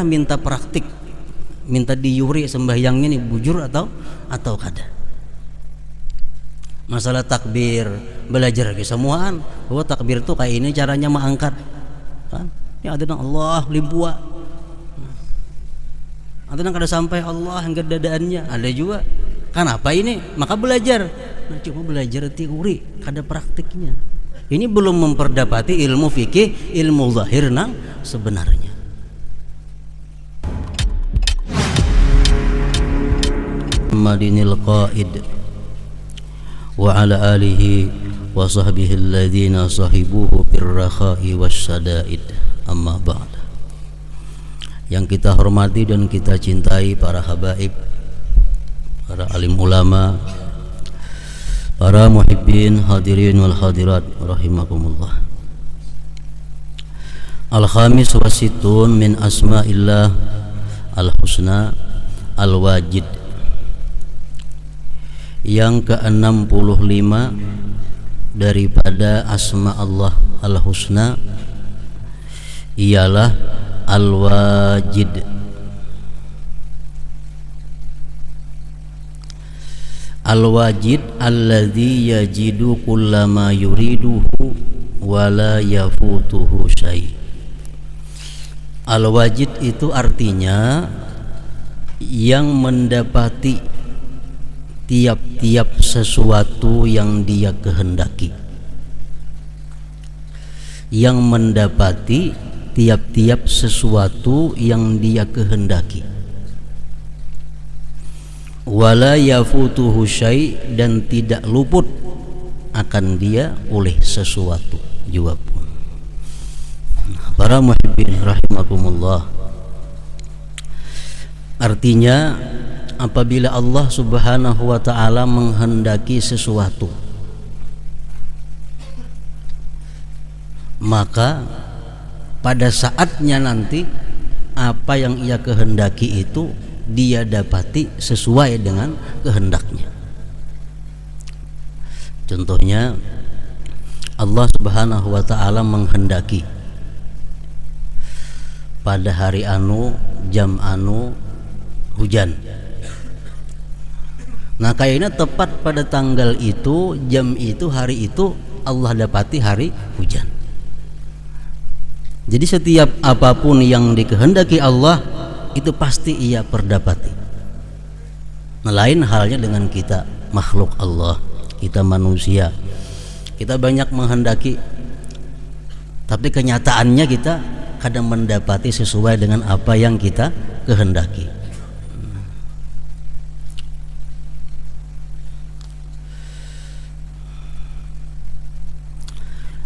minta praktik, minta diuri sembahyangnya nih bujur atau kada. Masalah takbir belajar lagi semuaan bahwa takbir tuh kayak ini caranya mengangkat kan ya ada nang Allah limpua ada nang kada sampai Allah yang dadaannya ada juga kan apa ini maka belajar nah, cuma belajar teori kada praktiknya ini belum memperdapati ilmu fikih ilmu zahir nang sebenarnya. Muhammadinil qaid wa ala alihi wa sahbihi alladhina sahibuhu birrakha'i wasyada'id amma ba'd. Yang kita hormati dan kita cintai para habaib, para alim ulama, para muhibbin hadirin wal hadirat rahimakumullah. Al-khamis wa sittun min asma'illah al-husna al-wajid. Yang ke-65 daripada asma Allah al-husna ialah al-wajid. Al-wajid alladzi yajidu kullama yuriduhu wa la yafutuhu syai'. Al-wajid itu artinya yang mendapati tiap-tiap sesuatu yang dia kehendaki, yang mendapati tiap-tiap sesuatu yang dia kehendaki, wala yafutuhu syai' dan tidak luput akan dia oleh sesuatu juga pun. Para muhibbin rahimakumullah, artinya apabila Allah Subhanahu wa ta'ala menghendaki sesuatu, maka pada saatnya nanti apa yang ia kehendaki itu dia dapati sesuai dengan kehendaknya. Contohnya Allah Subhanahu wa ta'ala menghendaki pada hari anu jam anu hujan. Nah kayaknya tepat pada tanggal itu, jam itu, hari itu Allah dapati hari hujan. Jadi setiap apapun yang dikehendaki Allah itu pasti ia perdapati. Nah, lain halnya dengan kita makhluk Allah, kita manusia. Kita banyak menghendaki, tapi kenyataannya kita kadang mendapati sesuai dengan apa yang kita kehendaki.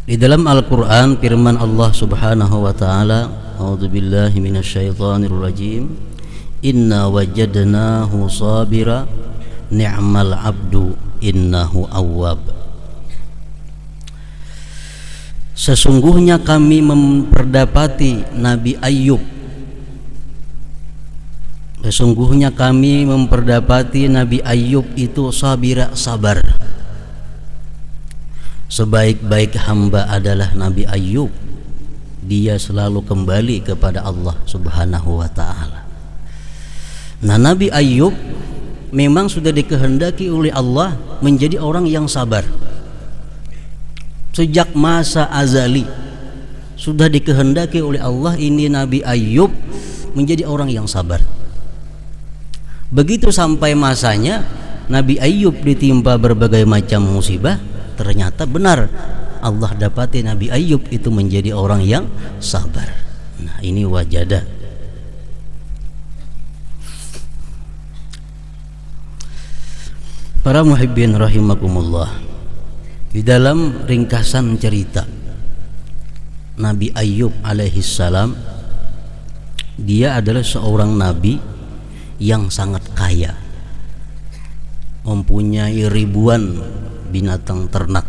Di dalam Al-Quran firman Allah Subhanahu wa ta'ala, a'udzubillahi minasyaitonir rajim, inna wajadnahu sabira ni'mal abdu innahu awwab. Sesungguhnya kami memperdapati Nabi Ayyub. Sesungguhnya kami memperdapati Nabi Ayyub itu sabira, sabar. Sebaik-baik hamba adalah Nabi Ayyub. Dia selalu kembali kepada Allah Subhanahu wa ta'ala. Nah Nabi Ayyub memang sudah dikehendaki oleh Allah menjadi orang yang sabar. Sejak masa azali sudah dikehendaki oleh Allah ini Nabi Ayyub menjadi orang yang sabar. Begitu sampai masanya Nabi Ayyub ditimpa berbagai macam musibah, ternyata benar Allah dapati Nabi Ayyub itu menjadi orang yang sabar. Nah ini wajada. Para muhibbin rahimakumullah, di dalam ringkasan cerita Nabi Ayyub alaihissalam, dia adalah seorang nabi yang sangat kaya, mempunyai ribuan binatang ternak,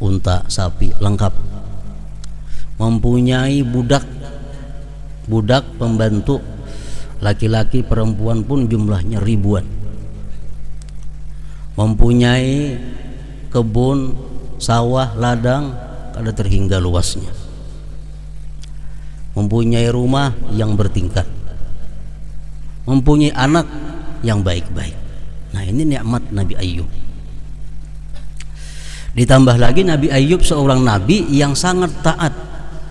unta, sapi, lengkap, mempunyai budak pembantu, laki-laki perempuan pun jumlahnya ribuan, mempunyai kebun, sawah, ladang, kada terhingga luasnya. mempunyai rumah yang bertingkat, mempunyai anak yang baik-baik. Nah, ini nikmat Nabi Ayub. Ditambah lagi Nabi Ayub seorang nabi yang sangat taat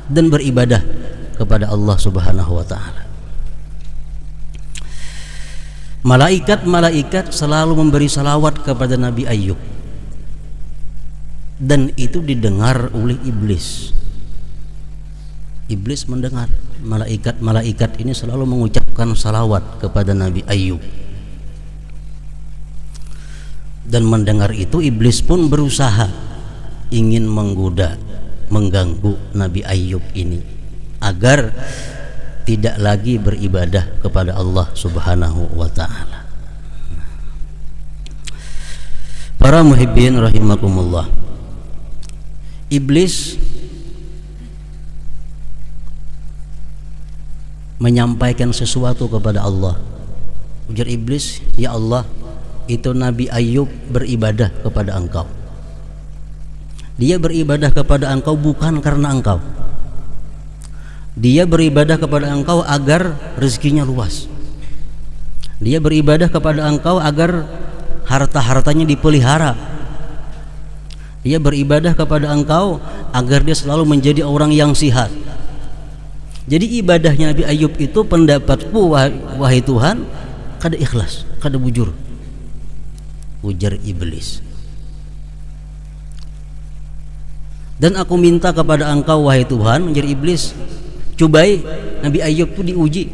dan beribadah kepada Allah Subhanahu wa taala. Malaikat-malaikat selalu memberi salawat kepada Nabi Ayub, dan itu didengar oleh iblis. Iblis mendengar malaikat-malaikat ini selalu mengucapkan salawat kepada Nabi Ayub, dan mendengar itu iblis pun berusaha ingin menggoda, mengganggu Nabi Ayub ini agar tidak lagi beribadah kepada Allah Subhanahu wa taala. Para muhibbin rahimakumullah, iblis menyampaikan sesuatu kepada Allah. Ujar iblis, "Ya Allah, itu Nabi Ayub beribadah kepada Engkau. Dia beribadah kepada Engkau bukan karena Engkau. Dia beribadah kepada Engkau agar rezekinya luas. Dia beribadah kepada Engkau agar harta-hartanya dipelihara. Dia beribadah kepada Engkau agar dia selalu menjadi orang yang sihat." Jadi ibadahnya Nabi Ayub itu, pendapatku wahai Tuhan, kada ikhlas, kada bujur. Ujar iblis. Dan aku minta kepada Engkau wahai Tuhan, ujar iblis, cobai Nabi Ayub itu diuji.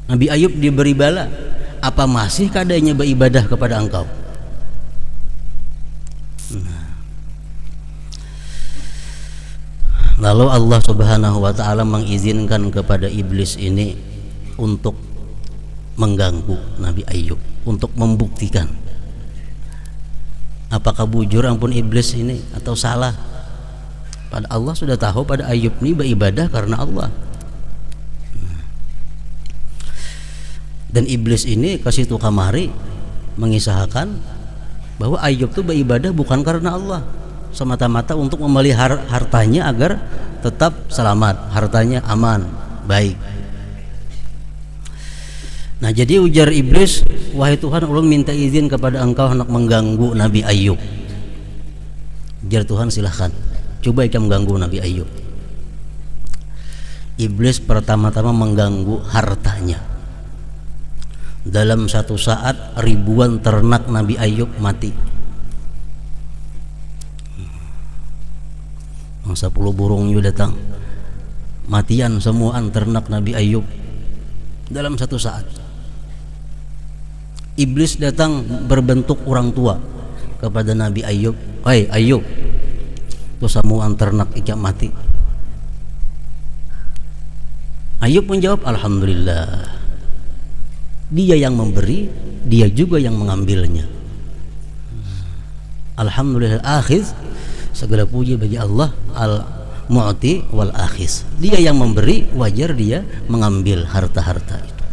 Nabi Ayub diberi bala, apa masih kadanya beribadah kepada Engkau? Lalu Allah Subhanahu wa taala mengizinkan kepada iblis ini untuk mengganggu Nabi Ayub, untuk membuktikan apakah bujur ampun iblis ini atau salah. Pada Allah sudah tahu pada Ayub ini beribadah karena Allah. Dan iblis ini ke situ kamari mengisahkan bahwa Ayub itu beribadah bukan karena Allah, semata-mata untuk memelihara hartanya agar tetap selamat, hartanya aman, baik. Nah, jadi ujar iblis, wahai Tuhan, ulun minta izin kepada Engkau hendak mengganggu Nabi Ayub. Ujar Tuhan, silahkan, coba kamu mengganggu Nabi Ayub. Iblis pertama-tama mengganggu hartanya. Dalam satu saat ribuan ternak Nabi Ayub mati. 10 burung juga datang, matian semuaan ternak Nabi Ayub dalam satu saat. Iblis datang berbentuk orang tua kepada Nabi Ayub, "Hai Ayub, itu semuaan ternak ikan mati." Ayub menjawab, "Alhamdulillah, Dia yang memberi, Dia juga yang mengambilnya. Alhamdulillah akhiz, segala puji bagi Allah al-mu'ti wal akhiz. Dia yang memberi, wajar Dia mengambil harta-harta itu."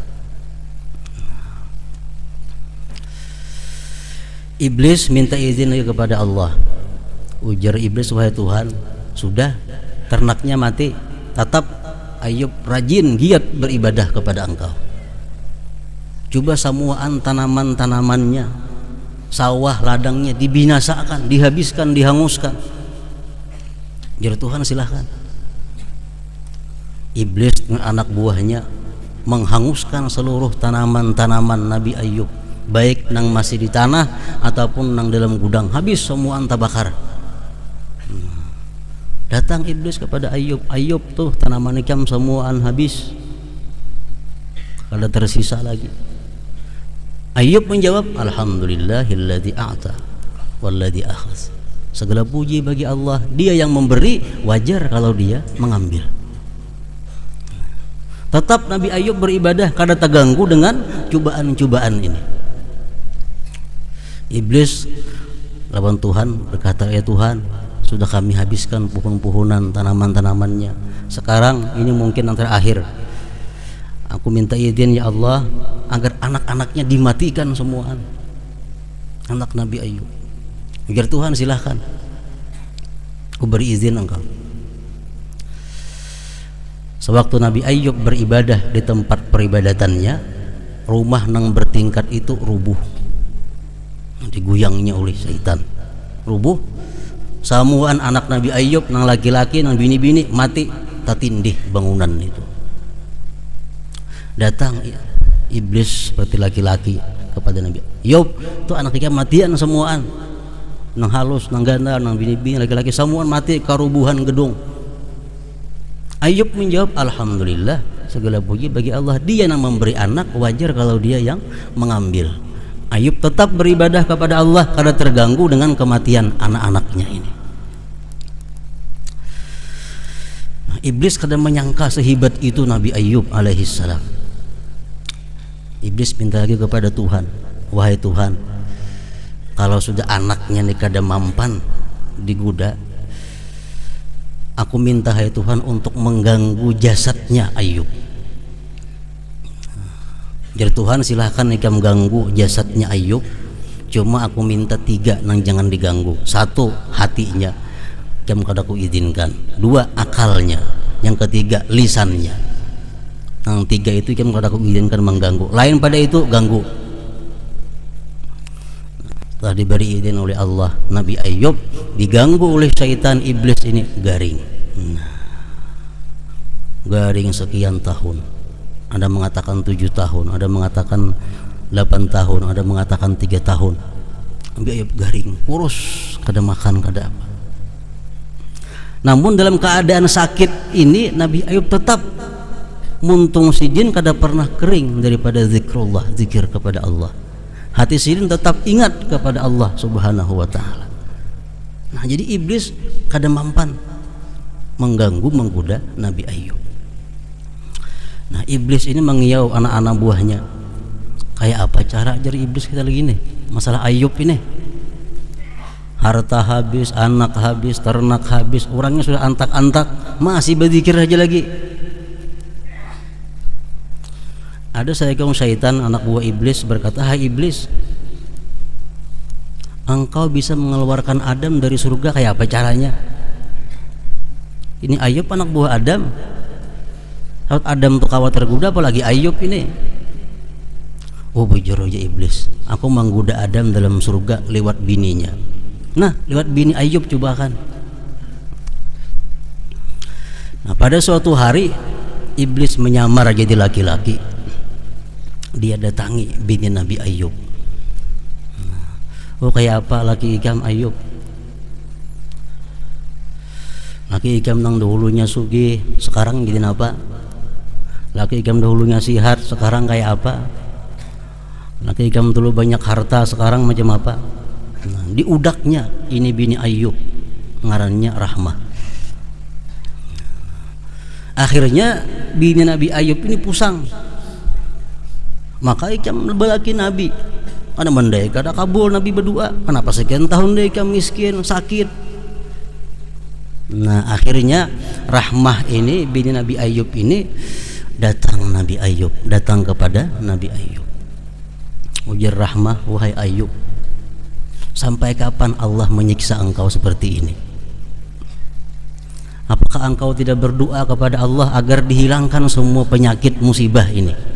Iblis minta izin lagi kepada Allah. Ujar iblis, wahai Tuhan, sudah ternaknya mati, tetap Ayub rajin giat beribadah kepada Engkau. Coba semuaan tanaman-tanamannya, sawah ladangnya dibinasakan, dihabiskan, dihanguskan. Ujar Tuhan, silahkan. Iblis dengan anak buahnya menghanguskan seluruh tanaman-tanaman Nabi Ayub, baik nang masih di tanah ataupun nang dalam gudang, habis semua terbakar. Datang iblis kepada Ayub, "Ayub tuh tanaman ikam semuaan habis, kada tersisa lagi." Ayub menjawab, "Alhamdulillahilladzi a'ta walladzi akhaz." Segala puji bagi Allah, Dia yang memberi, wajar kalau Dia mengambil. Tetap Nabi Ayub beribadah, kada terganggu dengan cobaan-cobaan ini. Iblis lawan Tuhan berkata, "Ya Tuhan, sudah kami habiskan pohon-pohonan, tanaman-tanamannya. Sekarang ini mungkin yang terakhir. Aku minta izin ya Allah agar anak-anaknya dimatikan semua, anak Nabi Ayub." Ujar Tuhan, silahkan, aku beri izin engkau. Sewaktu Nabi Ayub beribadah di tempat peribadatannya, rumah nang bertingkat itu rubuh, diguyangnya oleh syaitan. Rubuh, samuan anak Nabi Ayub nang laki-laki nang bini-bini mati tatindih bangunan itu. Datang iblis seperti laki-laki kepada Nabi Ayub, tuh anak ikan matian semuaan, nang halus, nang ganda, nang bini-bini laki-laki semuaan mati karubuhan gedung. Ayub menjawab, alhamdulillah, segala puji bagi Allah, dia yang memberi anak, wajar kalau dia yang mengambil. Ayub tetap beribadah kepada Allah karena terganggu dengan kematian anak-anaknya ini. Nah, iblis kadang menyangka sehebat itu Nabi Ayub alaihissalam. Iblis minta lagi kepada Tuhan, wahai Tuhan, kalau sudah anaknya nih kada mampan digoda, aku minta hai Tuhan untuk mengganggu jasadnya Ayub. Jadi Tuhan silahkan ikam ganggu jasadnya Ayub, cuma aku minta 3 nang jangan diganggu. 1 hatinya, ikam kada ku izinkan. 2 akalnya, yang ketiga lisannya. Nang 3 itu ikam kada ku izinkan mengganggu. Lain pada itu ganggu. Telah diberi izin oleh Allah, Nabi Ayub diganggu oleh syaitan iblis ini garing. Garing sekian tahun. Ada mengatakan 7 tahun, ada mengatakan 8 tahun, ada mengatakan 3 tahun. Nabi Ayub garing, kurus, kada makan, kada apa. Namun dalam keadaan sakit ini Nabi Ayub tetap muntung sidin kada pernah kering daripada zikrullah, zikir kepada Allah. Hati sidin tetap ingat kepada Allah Subhanahu wa taala. Nah, jadi iblis kada mampan mengganggu, menggoda Nabi Ayub. Nah, iblis ini mengiau anak-anak buahnya. Kayak apa cara ajar iblis kita lagi nih? Masalah Ayub ini. Harta habis, anak habis, ternak habis, orangnya sudah antak-antak, masih berzikir aja lagi. Ada seekor syaitan anak buah iblis berkata, hai iblis, engkau bisa mengeluarkan Adam dari surga, kayak apa caranya? Ini Ayub anak buah Adam. Adam tuh kawat tergoda, apalagi Ayub ini. Oh bujur aja iblis, aku menggoda Adam dalam surga lewat bininya. Nah, lewat bini Ayub coba kan. Nah, pada suatu hari iblis menyamar jadi laki-laki. Dia datangi bini Nabi Ayub. Oh kayak apa laki ikam Ayub? Laki ikam nang dahulunya sugih, sekarang jadi apa? Laki ikam dahulunya sihat, sekarang kayak apa? Laki ikam dulu banyak harta, sekarang macam apa? Nah, di udaknya ini bini Ayub, ngarannya Rahmah. Akhirnya bini Nabi Ayub ini pusang. Maka ikam belaki Nabi, ada mendai kada kabul Nabi berdoa, kenapa sekian tahun deh ikam miskin sakit. Nah akhirnya Rahmah ini bini Nabi Ayub ini datang kepada Nabi Ayub. Ujar Rahmah, wahai Ayub, sampai kapan Allah menyiksa engkau seperti ini? Apakah engkau tidak berdoa kepada Allah agar dihilangkan semua penyakit musibah ini?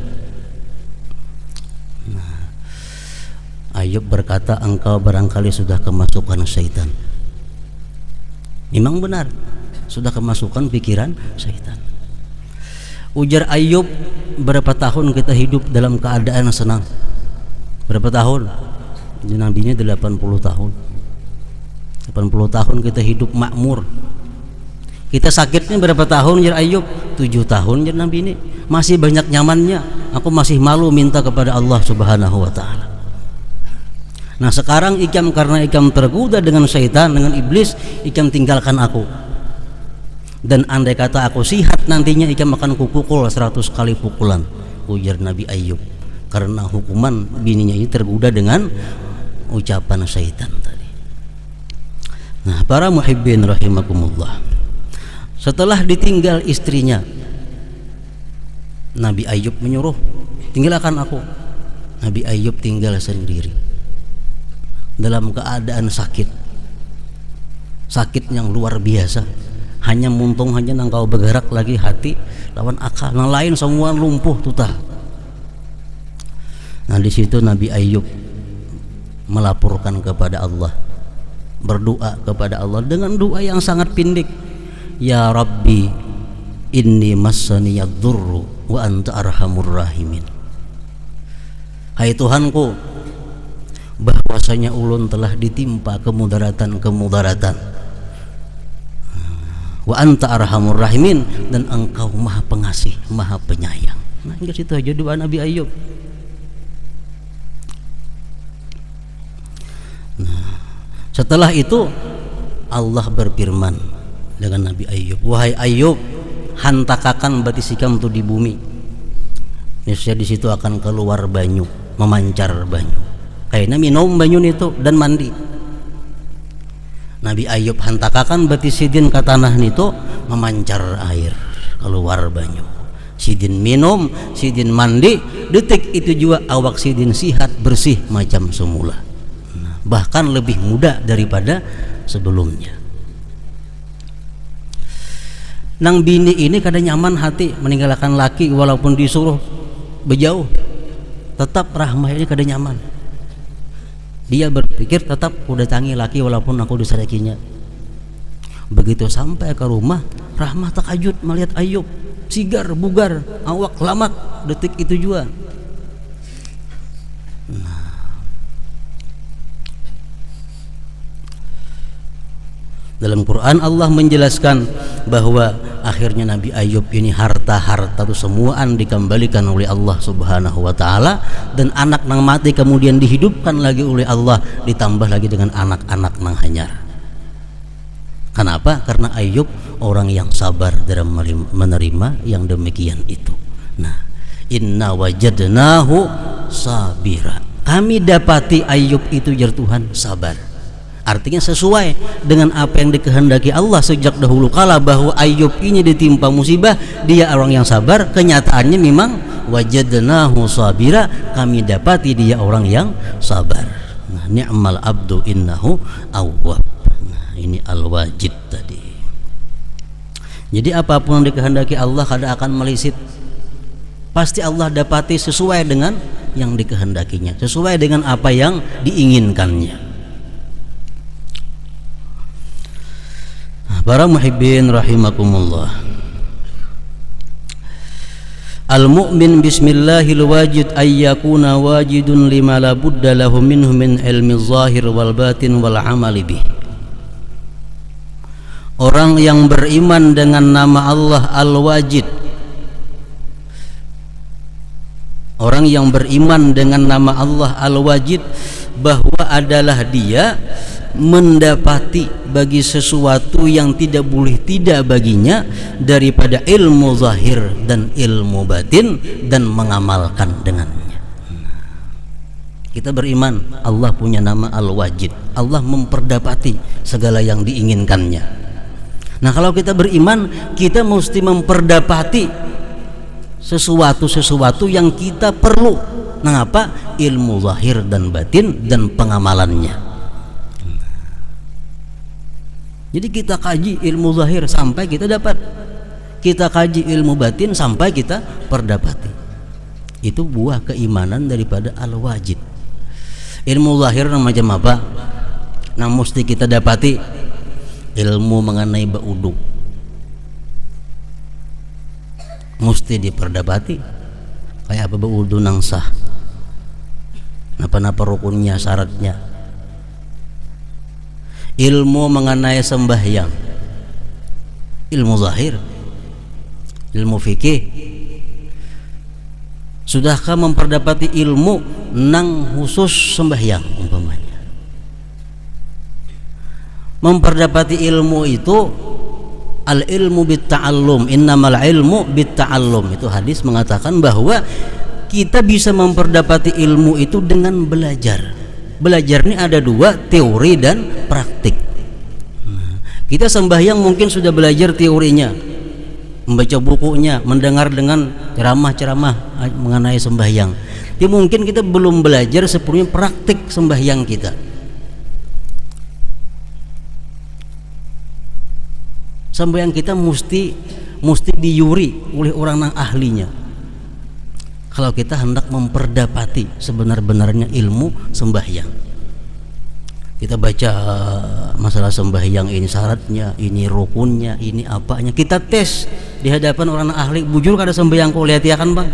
Ayub berkata, engkau barangkali sudah kemasukan syaitan. Memang benar, sudah kemasukan pikiran syaitan. Ujar Ayub, berapa tahun kita hidup dalam keadaan senang? Berapa tahun? Nabinya 80 tahun. 80 tahun kita hidup makmur. Kita sakitnya berapa tahun? Ujar Ayub, 7 tahun. Ujar Nabi ini, masih banyak nyamannya. Aku masih malu minta kepada Allah Subhanahu wa taala. Nah sekarang ikam karena ikam tergoda dengan syaitan, dengan iblis, ikam tinggalkan aku. Dan andai kata aku sihat, nantinya ikam akan kupukul 100 kali pukulan. Ujar Nabi Ayub, karena hukuman bininya ini tergoda dengan ucapan syaitan tadi. Nah para muhibbin rahimakumullah, setelah ditinggal istrinya, Nabi Ayub menyuruh, tinggalkan aku. Nabi Ayub tinggal sendiri dalam keadaan sakit yang luar biasa. hanya muntung hanya nang kau bergerak lagi hati lawan akal, nang lain semua lumpuh tutah. Nah di situ Nabi Ayub melaporkan kepada Allah, berdoa kepada Allah dengan doa yang sangat pendek. Ya Rabbi inni massaniyad dzurru wa anta arhamur rahimin. Hai Tuhanku, bahwasanya ulun telah ditimpa kemudaratan wa anta arhamur rahimin, dan engkau maha pengasih maha penyayang. Nah hingga situ aja doa Nabi Ayub. Nah, setelah itu Allah berfirman dengan Nabi Ayub, wahai Ayub, hantakakan batisikam tu di bumi, niscaya di situ akan keluar banyu, memancar banyu, kayaknya minum banyu itu dan mandi. Nabi Ayub hantakakan bati sidin ke tanah itu, memancar air, keluar banyu. Sidin minum, sidin mandi, detik itu juga awak sidin sihat bersih macam semula. Nah, bahkan lebih muda daripada sebelumnya. Nang bini ini kada nyaman hati meninggalkan laki walaupun disuruh berjauh, tetap Rahmah ini kada nyaman. Dia berpikir tetap udah tangi laki walaupun aku disarakinya. Begitu sampai ke rumah, Rahmah takajud melihat Ayub sigar bugar, awak lamak detik itu juga. Nah, dalam Quran Allah menjelaskan bahwa akhirnya Nabi Ayub ini harta-harta itu semuaan dikembalikan oleh Allah Subhanahu wa taala, dan anak nang mati kemudian dihidupkan lagi oleh Allah, ditambah lagi dengan anak-anak nang hanyar. Kenapa? Karena Ayub orang yang sabar dalam menerima yang demikian itu. Nah, inna wajadnahu sabira. Kami dapati Ayub itu jar Tuhan sabar. Artinya sesuai dengan apa yang dikehendaki Allah sejak dahulu kala, bahwa Ayub ini ditimpa musibah, dia orang yang sabar. Kenyataannya memang wajadnahu sabira, kami dapati dia orang yang sabar. Nah, ni'mal abdu innahu awwab. Nah, ini al-wajid tadi. Jadi apapun yang dikehendaki Allah kada akan melisit. Pasti Allah dapati sesuai dengan yang dikehendakinya, sesuai dengan apa yang diinginkannya. Para muhibbin rahimakumullah, al-mu'min bismillahil wajid ayyakuna wajidun lima la budda lahu minhu min ilmi zahir wal batin wal amali bih. Orang yang beriman dengan nama Allah al-wajid, orang yang beriman dengan nama Allah al-wajid, bahwa adalah dia mendapati bagi sesuatu yang tidak boleh tidak baginya daripada ilmu zahir dan ilmu batin, dan mengamalkan dengannya. Kita beriman Allah punya nama Al-Wajid, Allah memperdapati segala yang diinginkannya. Nah kalau kita beriman, kita mesti memperdapati sesuatu yang kita perlu. Nah apa? Ilmu zahir dan batin dan pengamalannya. Jadi kita kaji ilmu zahir sampai kita dapat, kita kaji ilmu batin sampai kita perdapati. Itu buah keimanan daripada al-wajid. Ilmu zahir macam apa? Nah mesti kita dapati ilmu mengenai baudu, mesti diperdapati. Kayak apa baudu nang sah, napa-napa rukunnya, syaratnya. Ilmu mengenai sembahyang, ilmu zahir, ilmu fikih. Sudahkah memperdapati ilmu nang khusus sembahyang umpamanya? Memperdapati ilmu itu al ilmu bit ta'allum, innamal ilmu bit ta'allum. Itu hadis mengatakan bahwa kita bisa memperdapati ilmu itu dengan belajar. Belajar ini ada dua, teori dan praktik. Nah, kita sembahyang mungkin sudah belajar teorinya, membaca bukunya, mendengar dengan ceramah-ceramah mengenai sembahyang. Tapi mungkin kita belum belajar sepenuhnya praktik sembahyang kita. Sembahyang kita mesti diuri oleh orang yang ahlinya. Kalau kita hendak memperdapati sebenar-benarnya ilmu sembahyang, kita baca masalah sembahyang, ini syaratnya, ini rukunnya, ini apanya, kita tes di hadapan orang ahli. Bujur kada sembahyang kau lihat ya kan bang,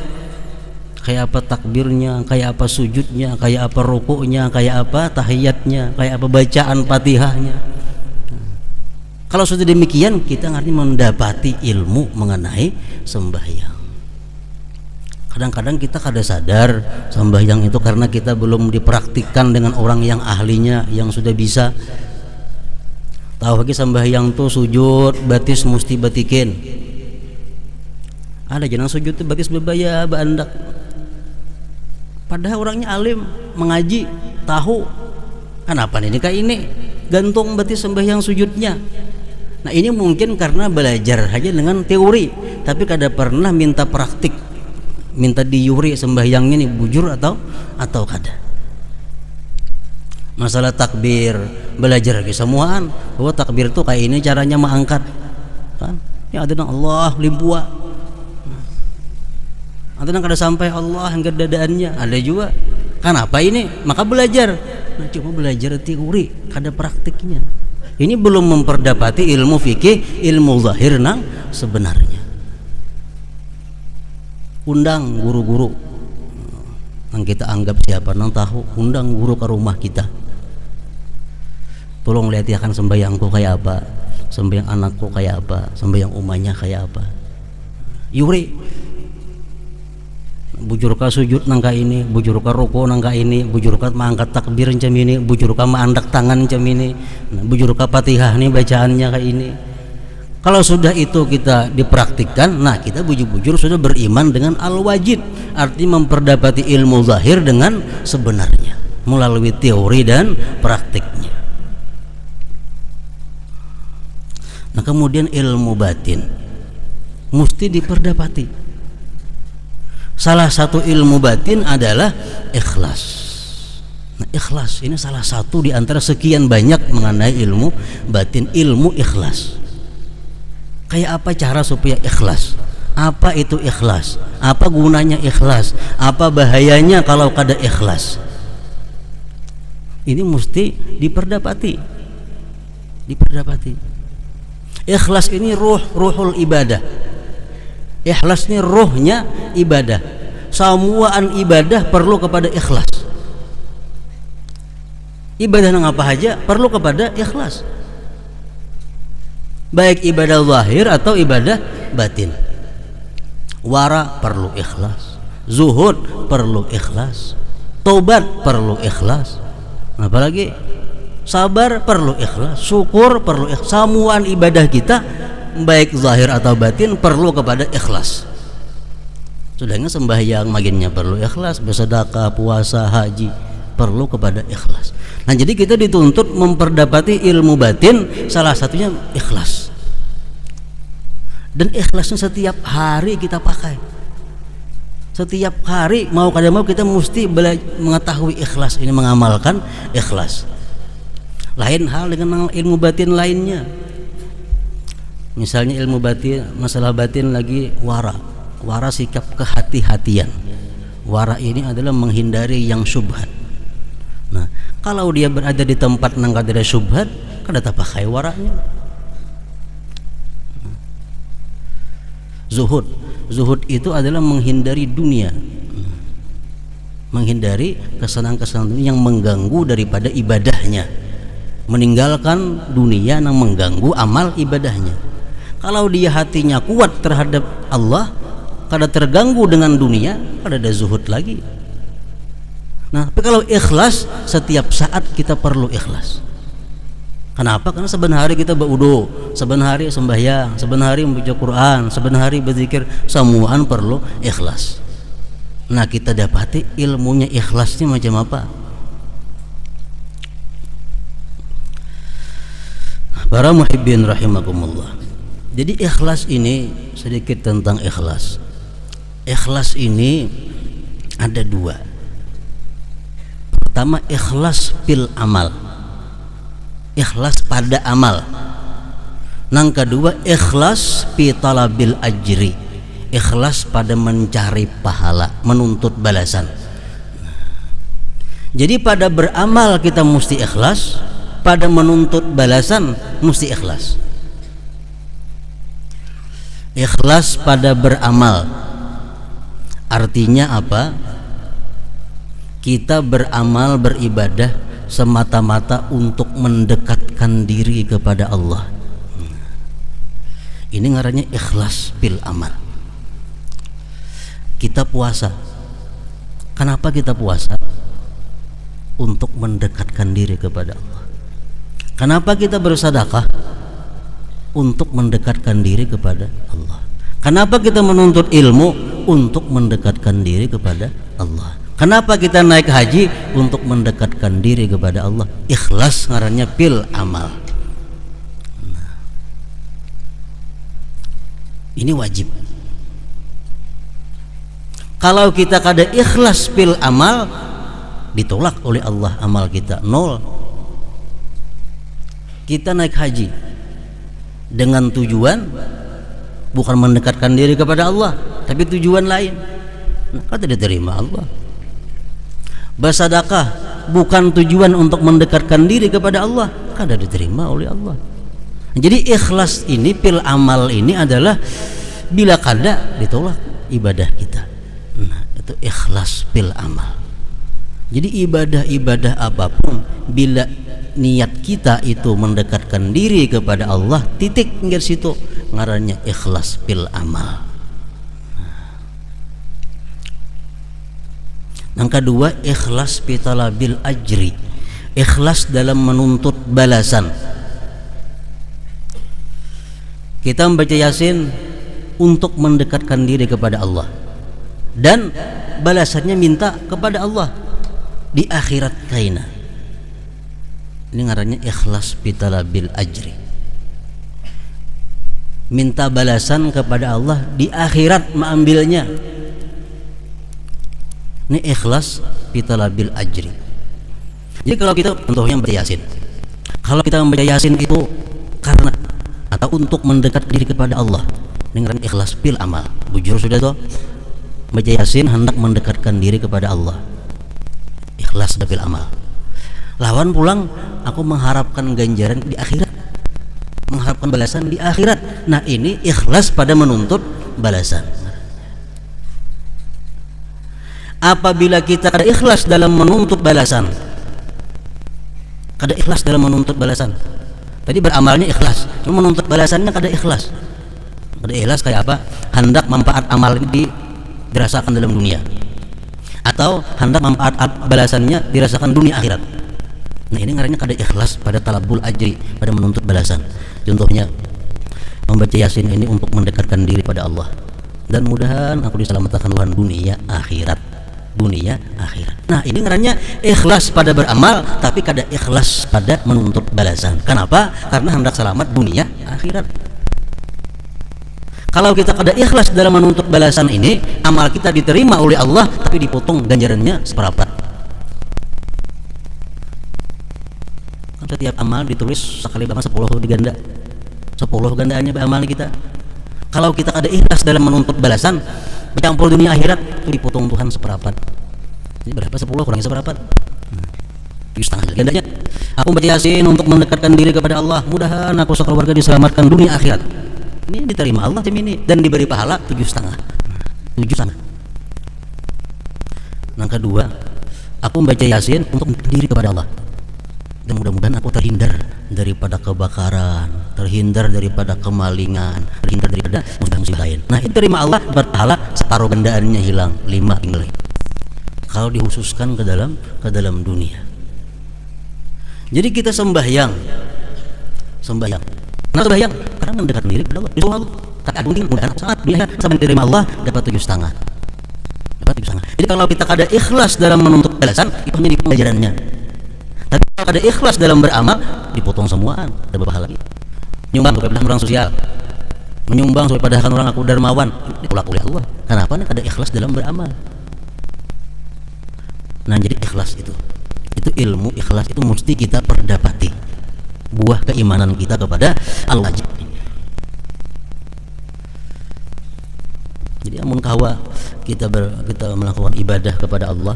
kayak apa takbirnya, kayak apa sujudnya, kayak apa rukuknya, kayak apa tahiyatnya, kayak apa bacaan Fatihahnya. Kalau sudah demikian, kita ngerti mendapati ilmu mengenai sembahyang. Kadang-kadang kita kada sadar sembahyang itu karena kita belum dipraktikkan dengan orang yang ahlinya, yang sudah bisa. Tahu lagi sembahyang tuh sujud batis mesti batikin. Ada jenang sujud tuh batis bebaya bandak. Padahal orangnya alim, mengaji, tahu. Kenapa ini kayak ini? Gantung batis sembahyang sujudnya. Nah ini mungkin karena belajar aja dengan teori, tapi kada pernah minta praktik, minta diuri sembahyangnya nih bujur atau kada. Masalah takbir, belajar lagi semuaan bahwa takbir itu kayak ini caranya mengangkat kan, ya ada nang Allah limpua, ada nang kada sampai Allah hingga dadaannya, ada juga kan apa ini, maka belajar. Nah, cuma belajar teori, kada praktiknya. Ini belum memperdapati ilmu fikih, ilmu zahir nang sebenarnya. Undang guru-guru yang kita anggap siapa nang tahu, undang guru ke rumah kita, tolong lihat ya kan sembahyangku kayak apa, sembahyang anakku kayak apa, sembahyang umahnya kayak apa. Yuri bujur ka sujud nangka ini, bujur ka ruku nangka ini, bujur ka mangkat takbir macam ini, bujur ka mandak tangan macam ini, bujur ka Fatihah nih bacaannya kayak ini. Kalau sudah itu kita dipraktikkan, nah kita bujur-bujur sudah beriman dengan al-wajid, arti memperdapati ilmu zahir dengan sebenarnya melalui teori dan praktiknya. Nah kemudian ilmu batin mesti diperdapati. Salah satu ilmu batin adalah ikhlas. Nah, ikhlas ini salah satu di antara sekian banyak mengenai ilmu batin, ilmu ikhlas. Kayak apa cara supaya ikhlas? Apa itu ikhlas? Apa gunanya ikhlas? Apa bahayanya kalau kada ikhlas? Ini mesti diperdapati. Ikhlas ini ruhul ibadah. Ikhlas ini ruhnya ibadah. Semuaan ibadah perlu kepada ikhlas. Ibadah nang apa aja perlu kepada ikhlas. Baik ibadah zahir atau ibadah batin. Wara perlu ikhlas, zuhud perlu ikhlas, tobat perlu ikhlas, apalagi sabar perlu ikhlas, syukur perlu ikhlas. Semuaan ibadah kita baik zahir atau batin perlu kepada ikhlas. Sudahnya sembahyang maginnya perlu ikhlas, bersedekah, puasa, haji perlu kepada ikhlas. Nah jadi kita dituntut memperdapati ilmu batin, salah satunya ikhlas. Dan ikhlasnya setiap hari kita pakai. Setiap hari mau kada mau kita mesti mengetahui ikhlas ini, mengamalkan ikhlas. Lain hal dengan ilmu batin lainnya. Misalnya ilmu batin, masalah batin lagi wara sikap kehati-hatian. Wara ini adalah menghindari yang syubhat. Nah, kalau dia berada di tempat nang kada ada syubhat, kada pakai waranya. Zuhud itu adalah menghindari dunia, menghindari kesenangan-kesenangan dunia yang mengganggu daripada ibadahnya, meninggalkan dunia yang mengganggu amal ibadahnya. Kalau dia hatinya kuat terhadap Allah, kada terganggu dengan dunia, kada ada zuhud lagi. Nah, tapi kalau ikhlas, setiap saat kita perlu ikhlas. Kenapa? Karena sebenarnya kita berwudu, sebenarnya sembahyang, sebenarnya membaca Quran, sebenarnya berzikir, semuaan perlu ikhlas. Nah kita dapati ilmunya ikhlasnya macam apa. Para muhibbin rahimakumullah. Jadi ikhlas ini, sedikit tentang ikhlas. Ikhlas ini ada dua. Pertama ikhlas fil amal, ikhlas pada amal. Yang kedua, ikhlas fi talabil ajri, ikhlas pada mencari pahala, menuntut balasan. Jadi pada beramal kita mesti ikhlas, pada menuntut balasan mesti ikhlas. Ikhlas pada beramal artinya apa? Kita beramal, beribadah semata-mata untuk mendekatkan diri kepada Allah. Ini ngarannya ikhlas bil amal. Kita puasa, kenapa kita puasa? Untuk mendekatkan diri kepada Allah. Kenapa kita bersedekah? Untuk mendekatkan diri kepada Allah. Kenapa kita menuntut ilmu? Untuk mendekatkan diri kepada Allah. Kenapa kita naik haji? Untuk mendekatkan diri kepada Allah. Ikhlas ngarannya bil amal. Nah, ini wajib. Kalau kita kada ikhlas bil amal, ditolak oleh Allah amal kita, nol. Kita naik haji dengan tujuan bukan mendekatkan diri kepada Allah, tapi tujuan lain, nah, kada diterima Allah. Bersedekah bukan tujuan untuk mendekatkan diri kepada Allah, kada diterima oleh Allah. Jadi ikhlas ini pil amal ini adalah bila kada ditolak ibadah kita. Nah, itu ikhlas pil amal. Jadi ibadah-ibadah apapun bila niat kita itu mendekatkan diri kepada Allah, titik nggak situ, ngarannya ikhlas bil amal. Yang kedua, ikhlas fi talabil ajri, ikhlas dalam menuntut balasan. Kita membaca Yasin untuk mendekatkan diri kepada Allah, dan balasannya minta kepada Allah di akhirat kaina. Ini ngarannya ikhlas fi talabil ajri, minta balasan kepada Allah di akhirat mengambilnya. Ini ikhlas fi talabil ajri. Jadi kalau kita contohnya membaca Yasin, kalau kita membaca Yasin itu karena atau untuk mendekat diri kepada Allah, ini ngarannya ikhlas bil amal. Bujur sudah tuh, baca Yasin hendak mendekatkan diri kepada Allah, ikhlas bil amal. Lawan pulang aku mengharapkan ganjaran di akhirat, mengharapkan balasan di akhirat. Nah, ini ikhlas pada menuntut balasan. Apabila kita ada ikhlas dalam menuntut balasan, kada ikhlas dalam menuntut balasan. Tadi beramalnya ikhlas, cuma menuntut balasannya kada ikhlas. Kada ikhlas kayak apa? Hendak manfaat amal ini dirasakan dalam dunia, atau hendak manfaat balasannya dirasakan dunia akhirat. Nah, ini ngarannya kada ikhlas pada talabul ajri, pada menuntut balasan. Contohnya membaca Yasin ini untuk mendekatkan diri pada Allah, dan mudahan aku diselamatkan Tuhan dunia akhirat, dunia akhirat. Nah, ini ngarannya ikhlas pada beramal, tapi kada ikhlas pada menuntut balasan. Kenapa? Karena hendak selamat dunia akhirat. Kalau kita kada ikhlas dalam menuntut balasan ini, amal kita diterima oleh Allah tapi dipotong ganjarannya seperempat. Setiap amal ditulis sekali bahkan 10 diganda, 10 gandaannya amal kita. Kalau kita ada ikhlas dalam menuntut balasan, bercampur dunia akhirat, itu dipotong Tuhan seperempat. Jadi berapa? 10 kurangi seperempat, 7,5 gandanya. Aku baca Yasin untuk mendekatkan diri kepada Allah, mudahan aku sekeluarga diselamatkan dunia akhirat. Ini diterima Allah tim ini dan diberi pahala 7,5. 7,5. Yang kedua, aku membaca Yasin untuk mendekatkan diri kepada Allah, dan mudah-mudahan aku terhindar daripada kebakaran, terhindar daripada kemalingan, terhindar daripada musibah lain. Nah, itu terima Allah, berpahala separuh gandaannya hilang, 5 tinggal. Kalau dikhususkan ke dalam dunia. Jadi kita sembahyang. Kenapa sembahyang? Karena mendekatkan diri kepada Allah. Disuruh Allah. Tak agung tinggi, mudah-mudahan aku sangat dunia sampai diterima Allah, dapat 7,5. Jadi kalau kita kada ikhlas dalam menuntut balasan, itu hanya di pengajarannya. Tapi kalau ada ikhlas dalam beramal, dipotong semua, ada pahala lagi. Menyumbang supaya orang sosial, menyumbang supaya padahal orang aku dermawan, ditolak oleh Allah. Kenapa? Ada ikhlas dalam beramal. Nah, jadi ikhlas itu ilmu ikhlas itu mesti kita perdapati, buah keimanan kita kepada Allah. Mengkawa kita melakukan ibadah kepada Allah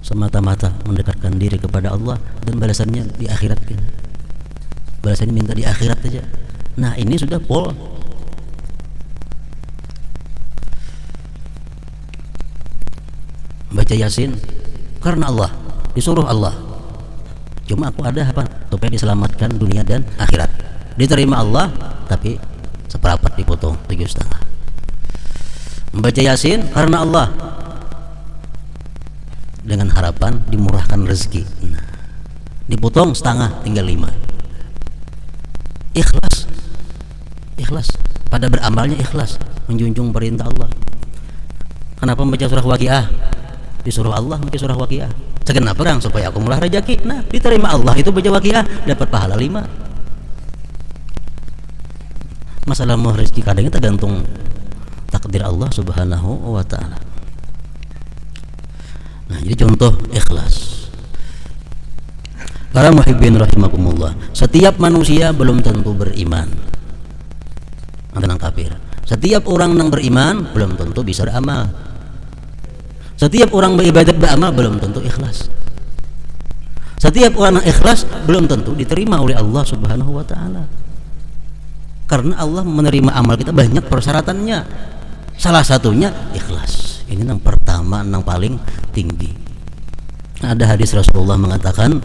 semata-mata mendekatkan diri kepada Allah, dan balasannya di akhirat. Balasannya minta di akhirat saja. Nah, ini sudah pol. Baca Yasin karena Allah, disuruh Allah. Cuma aku ada apa? Supaya diselamatkan dunia dan akhirat. Diterima Allah, tapi seperempat dipotong 7,5. Membaca Yasin karena Allah, dengan harapan dimurahkan rezeki. Nah, dipotong setengah, tinggal 5. Ikhlas pada beramalnya, ikhlas menjunjung perintah Allah. Kenapa membaca surah Waqiah? Disuruh Allah membaca surah Waqiah. Segenap perang supaya aku murah rezeki. Nah, diterima Allah itu baca Waqiah, dapat pahala 5. Masalah murah rezeki kadang tergantung takdir Allah Subhanahu wa ta'ala. Nah, jadi contoh ikhlas. Para muhibbin rahimakumullah, setiap manusia belum tentu beriman. Tentang kafir. Setiap orang yang beriman belum tentu bisa beramal. Setiap orang beribadat beramal belum tentu ikhlas. Setiap orang yang ikhlas belum tentu diterima oleh Allah Subhanahu wa ta'ala. Karena Allah menerima amal kita banyak persyaratannya. Salah satunya ikhlas. Ini yang pertama, yang paling tinggi. Ada hadis Rasulullah mengatakan,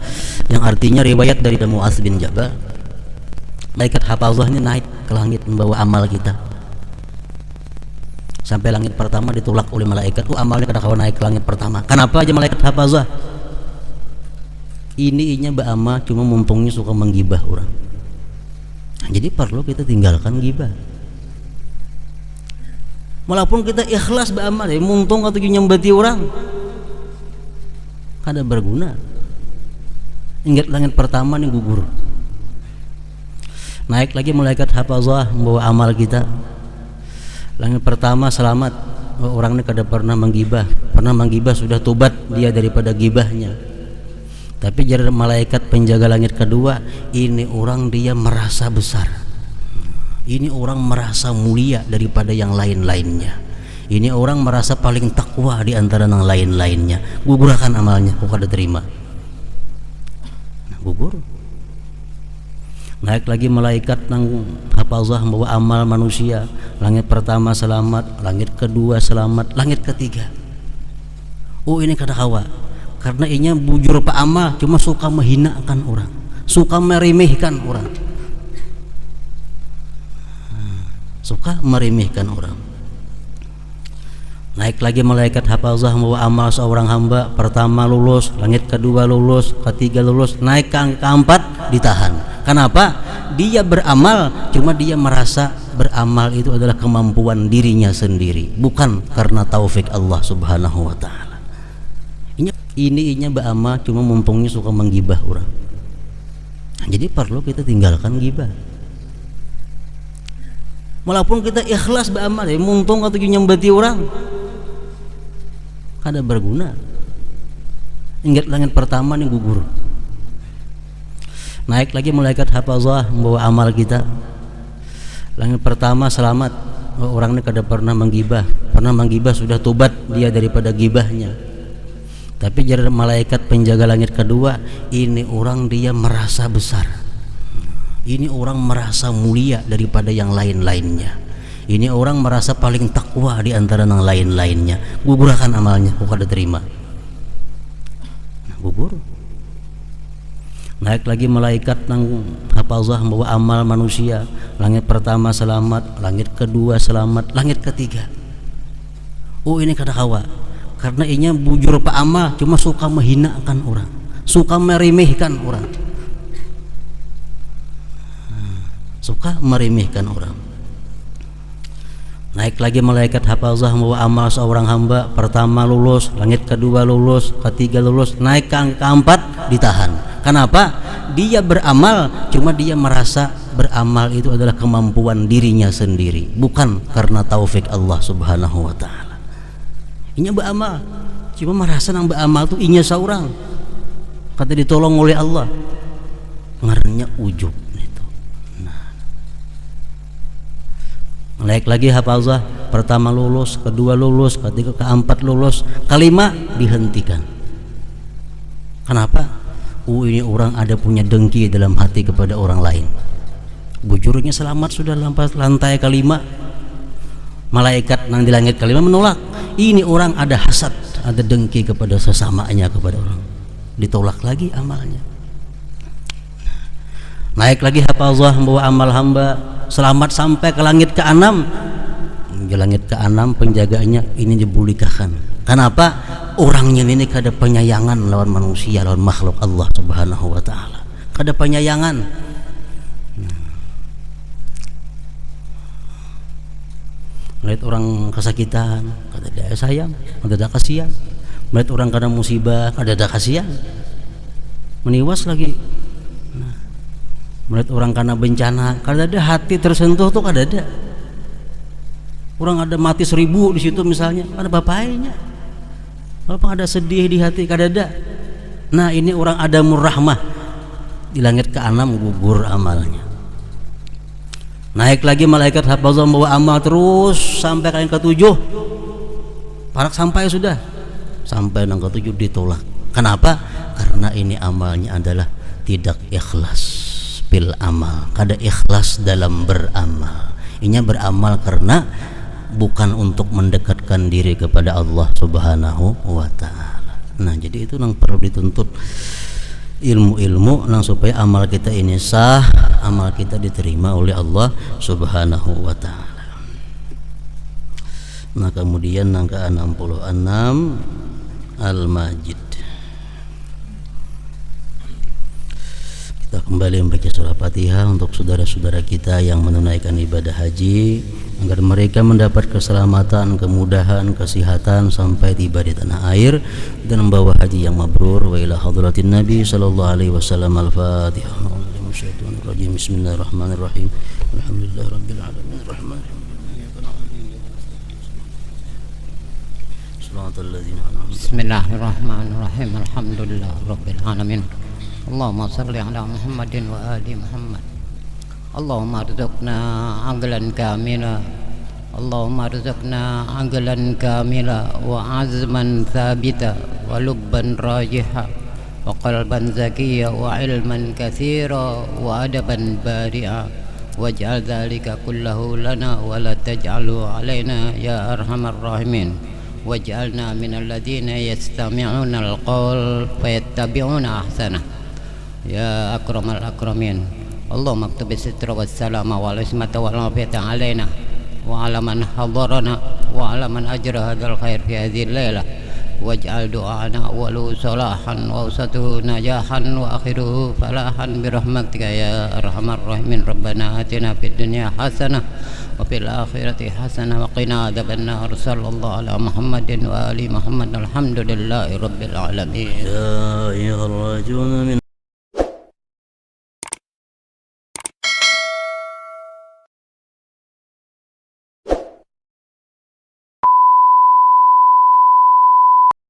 yang artinya riwayat dari Mu'adz bin Jabal, malaikat hafazahnya naik ke langit membawa amal kita sampai langit pertama, ditolak oleh malaikat. Amalnya kada kawan naik ke langit pertama. Kenapa aja malaikat hafazah? Ini beramal cuma mumpungnya suka menggibah orang. Jadi perlu kita tinggalkan gibah. Walaupun kita ikhlas beramal, muntung atau nyembati orang, kada berguna. Ingat langit pertama nih gugur. Naik lagi malaikat hafazah membawa amal kita. Langit pertama selamat, orang ini kada pernah menggibah. Pernah menggibah sudah tobat dia daripada gibahnya. Tapi jadi malaikat penjaga langit kedua, ini orang dia merasa besar. Ini orang merasa mulia daripada yang lain-lainnya. Ini orang merasa paling takwa di antara yang lain-lainnya. Gugurkan amalnya, kok kada terima. Nah, gugur. Naik lagi malaikat nang hafazah membawa amal manusia. Langit pertama selamat, langit kedua selamat, langit ketiga. Oh, ini kada kawa. Karena inya bujur pak amal, cuma suka menghinakan orang, suka meremehkan orang. Suka meremehkan orang. Naik lagi malaikat hafazah membawa amal seorang hamba. Pertama lulus, langit kedua lulus, ketiga lulus, naik ke keempat ditahan. Kenapa? Dia beramal, cuma dia merasa beramal itu adalah kemampuan dirinya sendiri, bukan karena taufik Allah Subhanahu wa ta'ala. Ini beramal cuma mumpungnya suka menggibah orang. Jadi perlu kita tinggalkan gibah. Walaupun kita ikhlas beramal, muntung atau nyembati orang, kada berguna. Ingat langit pertama nih gugur. Naik lagi malaikat hafazah membawa amal kita. Langit pertama selamat, orang ini kada pernah menggibah. Pernah menggibah sudah tobat dia daripada gibahnya. Tapi jadi malaikat penjaga langit kedua, ini orang dia merasa besar. Ini orang merasa mulia daripada yang lain-lainnya. Ini orang merasa paling takwa di antara yang lain-lainnya. Gugurkan amalnya, kok kada terima. Nah, gugur. Naik lagi malaikat nang hafazah membawa amal manusia. Langit pertama selamat, langit kedua selamat, langit ketiga. Oh, ini kada kawa. Karena inya bujur pak amal, cuma suka menghinakan orang, suka meremehkan orang. Suka meremehkan orang. Naik lagi malaikat hafazah membawa amal seorang hamba. Pertama lulus, langit kedua lulus, ketiga lulus, naik ke keempat ditahan. Kenapa? Dia beramal, cuma dia merasa beramal itu adalah kemampuan dirinya sendiri, bukan karena taufik Allah Subhanahu wa ta'ala. Inya beramal, cuma merasa nang beramal itu inya seorang, kata ditolong oleh Allah. Ngarannya ujub itu. Naik lagi hafazah pertama lulus, kedua lulus, ketiga, keempat lulus, kelima dihentikan. Kenapa? Ini orang ada punya dengki dalam hati kepada orang lain. Bujurnya selamat sudah lantai kelima, malaikat yang di langit kelima menolak. Ini orang ada hasad, ada dengki kepada sesamanya, kepada orang, ditolak lagi amalnya. Naik lagi hafazah membawa amal hamba, selamat sampai ke langit ke-6. Di langit ke-6 penjaganya ini dibulikakan. Kenapa? Orangnya ini kada penyayangan lawan manusia, lawan makhluk Allah Subhanahu wa taala. Kada penyayangan. Melihat orang kesakitan, kada ada sayang, kada ada kasihan. Melihat orang kena musibah, kada ada kasihan. Meniwas lagi. Melihat orang kena bencana, kada ada hati tersentuh tuh, kada ada. Orang ada mati 1000 di situ misalnya, ada bapaknya. Apa ada sedih di hati, kada ada. Nah, ini orang ada murrahmah. Di langit ke-6 gugur amalnya. Naik lagi malaikat hafazah membawa amal terus sampai ke yang ke-7. Parak sampai sudah. Sampai yang ke-7 ditolak. Kenapa? Karena ini amalnya adalah tidak ikhlas bil amal, kada ikhlas dalam beramal. Ini beramal karena bukan untuk mendekatkan diri kepada Allah Subhanahu wa taala. Nah, jadi itu yang perlu dituntut ilmu-ilmu nang supaya amal kita ini sah, amal kita diterima oleh Allah Subhanahu wa taala. Nah, kemudian nang ke-66 Al-Majid. Kita kembali membaca surah Fatihah untuk saudara-saudara kita yang menunaikan ibadah haji, agar mereka mendapat keselamatan, kemudahan, kesehatan sampai tiba di tanah air dan membawa haji yang mabrur. Wa ila hadratin Nabi sallallahu alaihi wasallam. Al-Fatihah. Bismillahirrahmanirrahim. Alhamdulillahirabbil alamin. Arrahmanirrahim. Bismillahirrahmanirrahim. Alhamdulillahirabbil alamin. Allahumma salli ala Muhammadin wa ali Muhammad. Allahumma rizqna aqlan kamila. Allahumma rizqna aqlan kamila wa azman thabita wa lubban rajiha wa qalban zakiyya wa ilman katsira wa adaban bari'a waj'al dhalika kullahu lana wa la taj'alhu alaina ya arhamar rahimin. Waj'alna minal ladzina yastami'una al-qawl fayattabi'una ahsanah ya akramal akramin. Allahumma aktub sitra wassalama wal ismata wal afiyata alaina wa ala man hadarana wa ala man ajra hadzal khair fi hadhihi al-lailah waj'al du'ana awwalu salahan wa awsatuhu najahan wa akhiruhu falahan bi rahmatika ya arhamar rahimin. Rabbana atina fid dunya hasanah wa fil akhirati hasanah wa qina adzabannar. Sallallahu ala Muhammadin wa ali Muhammad. Alhamdulillahi rabbil alamin. Ya ayyuhar rajulun